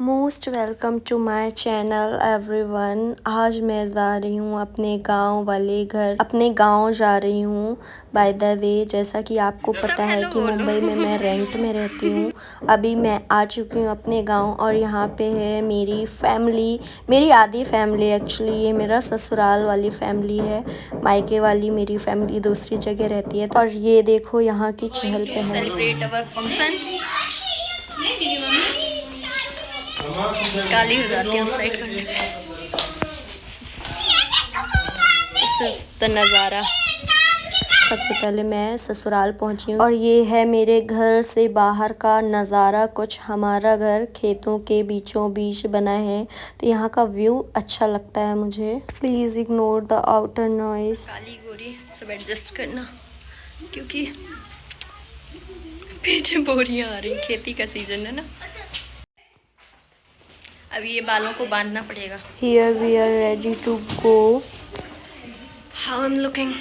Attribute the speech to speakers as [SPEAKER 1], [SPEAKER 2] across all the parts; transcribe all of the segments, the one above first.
[SPEAKER 1] Most welcome to my channel everyone. आज मैं जा रही हूँ अपने गांव वाले घर, अपने गांव जा रही हूँ। बाय द वे, जैसा कि आपको पता है कि मुंबई में मैं रेंट में रहती हूँ। अभी मैं आ चुकी हूँ अपने गांव और यहाँ पे है मेरी फैमिली, मेरी आधी फैमिली एक्चुअली। ये मेरा ससुराल वाली फैमिली है, मायके वाली मेरी फैमिली दूसरी जगह रहती है। और ये देखो यहाँ की चहल पहल। काली हो जाती है उस साइड करने पे। तो नज़ारा, सबसे पहले मैं ससुराल पहुंची हूँ और ये है मेरे घर से बाहर का नज़ारा। कुछ हमारा घर खेतों के बीचों बीच बना है, तो यहाँ का व्यू अच्छा लगता है मुझे। Please ignore the outer noise. काली गोरी सब एडजस्ट करना, क्योंकि पीछे बोरियां आ रही। खेती का सीजन है ना, अभी ये बालों को बांधना पड़ेगा। Here we are ready to go. How I'm looking?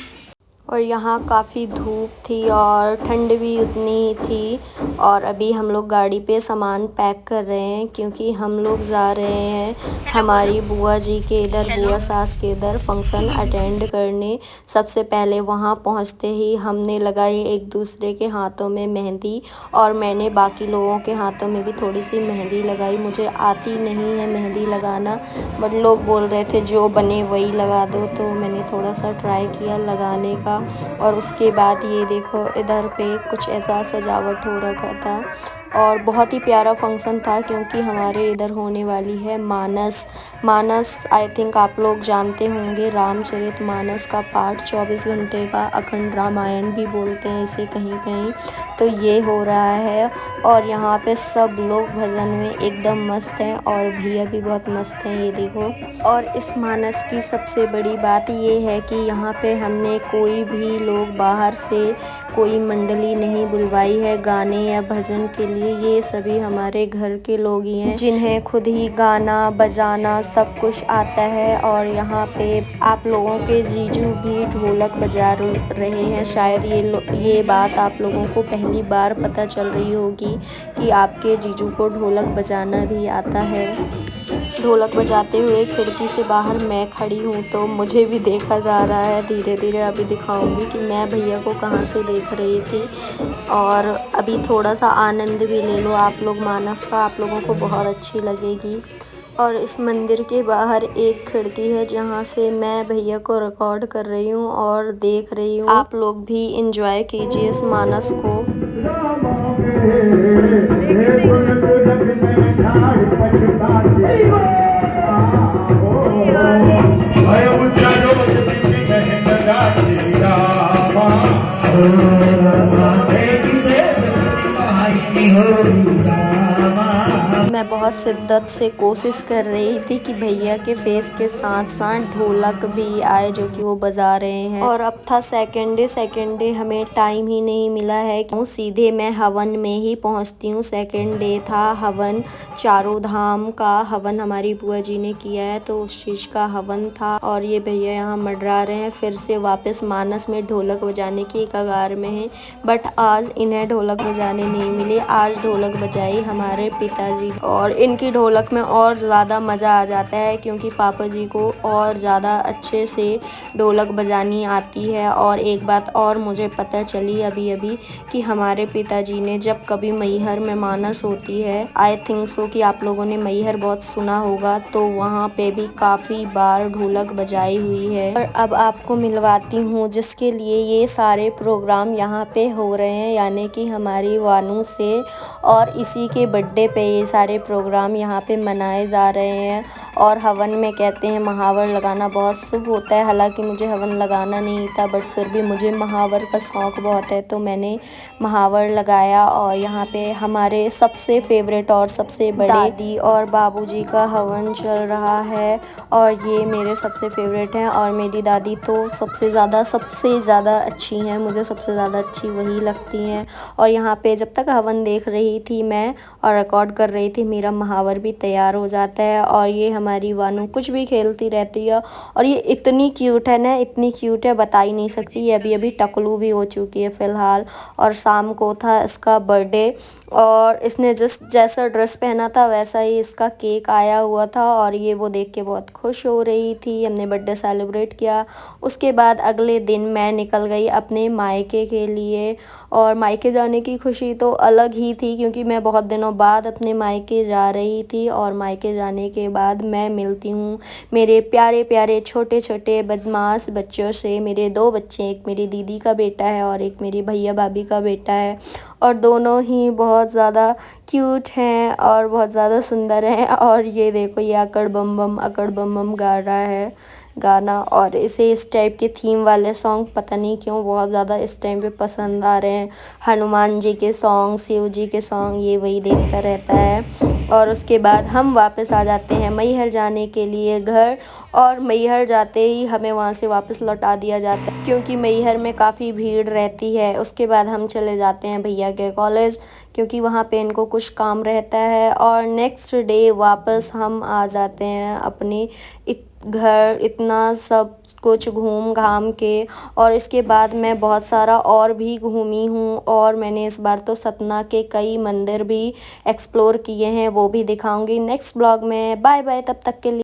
[SPEAKER 1] और यहाँ काफ़ी धूप थी और ठंड भी उतनी ही थी। और अभी हम लोग गाड़ी पे सामान पैक कर रहे हैं, क्योंकि हम लोग जा रहे हैं हमारी बुआ जी के इधर, बुआ सास के इधर फंक्शन अटेंड करने। सबसे पहले वहाँ पहुँचते ही हमने लगाई एक दूसरे के हाथों में मेहंदी, और मैंने बाकी लोगों के हाथों में भी थोड़ी सी मेहंदी लगाई। मुझे आती नहीं है मेहंदी लगाना, बट लोग बोल रहे थे जो बने वही लगा दो, तो मैंने थोड़ा सा ट्राई किया लगाने का। और उसके बाद ये देखो, इधर पे कुछ ऐसा सजावट हो रखा था और बहुत ही प्यारा फंक्शन था, क्योंकि हमारे इधर होने वाली है मानस। आई थिंक आप लोग जानते होंगे, रामचरितमानस का पाठ, 24 घंटे का अखंड रामायण भी बोलते हैं इसे कहीं कहीं। तो ये हो रहा है और यहाँ पे सब लोग भजन में एकदम मस्त हैं और भैया भी बहुत मस्त हैं, ये देखो। और इस मानस की सबसे बड़ी बात ये है कि यहाँ पे हमने कोई भी लोग बाहर से कोई मंडली नहीं बुलवाई है गाने या भजन के लिए। ये सभी हमारे घर के लोग ही हैं, जिन्हें खुद ही गाना बजाना सब कुछ आता है। और यहाँ पे आप लोगों के जीजू भी ढोलक बजा रहे हैं। शायद ये बात आप लोगों को पहली बार पता चल रही होगी कि आपके जीजू को ढोलक बजाना भी आता है। ढोलक बजाते हुए खिड़की से बाहर मैं खड़ी हूँ, तो मुझे भी देखा जा रहा है। धीरे धीरे अभी दिखाऊंगी कि मैं भैया को कहाँ से देख रही थी। और अभी थोड़ा सा आनंद भी ले लो आप लोग मानस का, आप लोगों को बहुत अच्छी लगेगी। और इस मंदिर के बाहर एक खिड़की है, जहाँ से मैं भैया को रिकॉर्ड कर रही हूँ और देख रही हूँ। आप लोग भी इंजॉय कीजिए इस मानस को। मैं बहुत शिद्दत से कोशिश कर रही थी कि भैया के फेस के साथ साथ ढोलक भी आए, जो कि वो बजा रहे हैं। और अब था सेकंड डे, हमें टाइम ही नहीं मिला है कि सीधे मैं हवन में ही पहुंचती हूँ। सेकंड डे था हवन, चारों धाम का हवन हमारी बुआ जी ने किया है, तो उस चीज़ का हवन था। और ये भैया यहाँ मंडरा रहे हैं, फिर से वापस मानस में ढोलक बजाने की कगार में है। बट आज इन्हें ढोलक बजाने नहीं मिली, आज ढोलक बजाई हमारे पिताजी। और इनकी ढोलक में और ज़्यादा मज़ा आ जाता है, क्योंकि पापा जी को और ज़्यादा अच्छे से ढोलक बजानी आती है। और एक बात और मुझे पता चली अभी कि हमारे पिताजी ने जब कभी मैहर में मानस होती है, आई थिंक सो कि आप लोगों ने मैहर बहुत सुना होगा, तो वहाँ पे भी काफ़ी बार ढोलक बजाई हुई है। और अब आपको मिलवाती हूँ जिसके लिए ये सारे प्रोग्राम यहाँ पे हो रहे हैं, यानी कि हमारी वानू से। और इसी के बर्थडे पे ये सारे प्रोग्राम यहाँ पे मनाए जा रहे हैं। और हवन में कहते हैं महावर लगाना बहुत शुभ होता है। हालांकि मुझे हवन लगाना नहीं था, बट फिर भी मुझे महावर का शौक़ बहुत है, तो मैंने महावर लगाया। और यहाँ पे हमारे सबसे फेवरेट और सबसे बड़े दादी और बाबूजी का हवन चल रहा है, और ये मेरे सबसे फेवरेट हैं। और मेरी दादी तो सबसे ज़्यादा अच्छी हैं, मुझे सबसे ज़्यादा अच्छी वही लगती हैं। और यहाँ पे जब तक हवन देख रही थी मैं और रिकॉर्ड कर रही थी मेरा महावर भी तैयार हो जाता है। और ये हमारी वानू कुछ भी खेलती रहती है और ये इतनी क्यूट है ना, इतनी क्यूट है बता ही नहीं सकती। ये अभी अभी टकलू भी हो चुकी है फ़िलहाल। और शाम को था इसका बर्थडे और इसने जैसा ड्रेस पहना था वैसा ही इसका केक आया हुआ था और ये वो देख के बहुत खुश हो रही थी। हमने बर्थडे सेलिब्रेट किया। उसके बाद अगले दिन मैं निकल गई अपने मायके के लिए और मायके जाने की खुशी तो अलग ही थी क्योंकि मैं बहुत दिनों बाद अपने मायके जा रही थी। और मायके जाने के बाद मैं मिलती हूँ मेरे प्यारे प्यारे छोटे छोटे बदमाश बच्चों से। मेरे 2 बच्चे, एक मेरी दीदी का बेटा है और एक मेरी भैया भाभी का बेटा है और दोनों ही बहुत ज़्यादा क्यूट हैं और बहुत ज़्यादा सुंदर हैं। और ये देखो ये अकड़ बम बम गा रहा है गाना। और इसे इस टाइप के थीम वाले सॉन्ग पता नहीं क्यों बहुत ज़्यादा इस टाइम पे पसंद आ रहे हैं। हनुमान जी के सॉन्ग, शिव जी के सॉन्ग, ये वही देखता रहता है। और उसके बाद हम वापस आ जाते हैं मैहर जाने के लिए घर और मैहर जाते ही हमें वहाँ से वापस लौटा दिया जाता है क्योंकि मैहर में काफ़ी भीड़ रहती है। उसके बाद हम चले जाते हैं भैया के कॉलेज क्योंकि वहाँ पे इनको कुछ काम रहता है। और नेक्स्ट डे वापस हम आ जाते हैं अपने घर इतना सब कुछ घूम घाम के। और इसके बाद मैं बहुत सारा और भी घूमी हूँ और मैंने इस बार तो सतना के कई मंदिर भी एक्सप्लोर किए हैं, वो भी दिखाऊंगी नेक्स्ट ब्लॉग में। बाय बाय तब तक के लिए।